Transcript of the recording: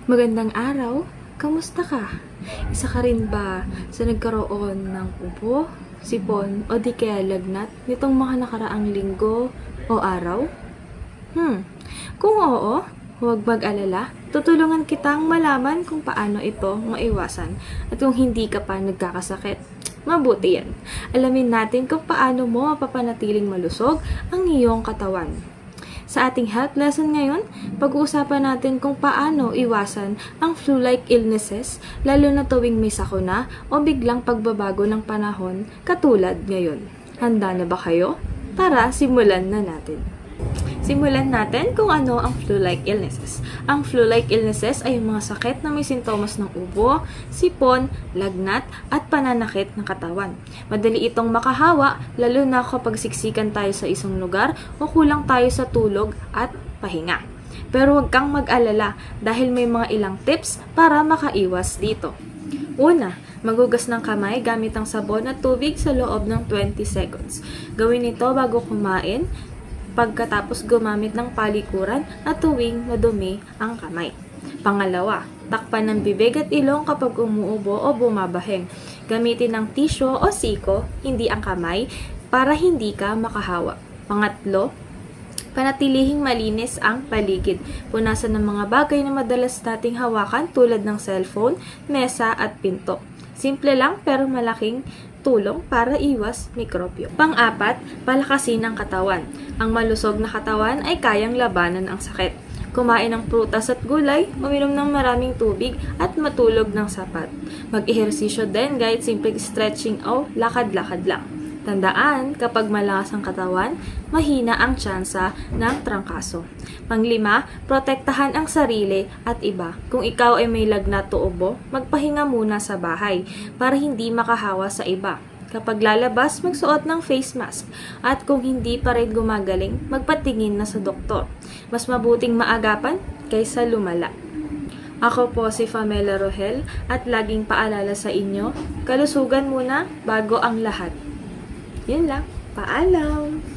Magandang araw, kamusta ka? Isa ka rin ba sa nagkaroon ng ubo, sipon o di kaya lagnat nitong mga nakaraang linggo o araw? Kung oo, huwag mag-alala. Tutulungan kitang malaman kung paano ito maiwasan at kung hindi ka pa nagkakasakit. Mabuti yan. Alamin natin kung paano mo mapapanatiling malusog ang iyong katawan. Sa ating health lesson ngayon, pag-uusapan natin kung paano iwasan ang flu-like illnesses lalo na tuwing may sakuna o biglang pagbabago ng panahon katulad ngayon. Handa na ba kayo? Tara, simulan na natin. Simulan natin kung ano ang flu-like illnesses. Ang flu-like illnesses ay mga sakit na may sintomas ng ubo, sipon, lagnat, at pananakit ng katawan. Madali itong makahawa, lalo na kapag siksikan tayo sa isang lugar o kulang tayo sa tulog at pahinga. Pero huwag kang mag-alala dahil may mga ilang tips para makaiwas dito. Una, maghugas ng kamay gamit ang sabon at tubig sa loob ng 20 seconds. Gawin ito bago kumain, pagkatapos gumamit ng palikuran at tuwing madumi ang kamay. Pangalawa, takpan ng bibig at ilong kapag umuubo o bumabaheng. Gamitin ng tissue o siko, hindi ang kamay, para hindi ka makahawa. Pangatlo, panatilihing malinis ang paligid. Punasan ng mga bagay na madalas nating hawakan tulad ng cellphone, mesa at pinto. Simple lang pero malaking tulong para iwas mikrobyo. Pang-apat, palakasin ang katawan. Ang malusog na katawan ay kayang labanan ang sakit. Kumain ng prutas at gulay, uminom ng maraming tubig at matulog ng sapat. Mag-ehersisyo din kahit simpleng stretching o lakad-lakad lang. Tandaan, kapag malakas ang katawan, mahina ang tsansa ng trangkaso. Panglima, protektahan ang sarili at iba. Kung ikaw ay may lagnat o ubo, magpahinga muna sa bahay para hindi makahawa sa iba. Kapag lalabas, magsuot ng face mask. At kung hindi pa rin gumagaling, magpatingin na sa doktor. Mas mabuting maagapan kaysa lumala. Ako po si Pamela Rohel at laging paalala sa inyo, kalusugan muna bago ang lahat. Yun lang. Paalam!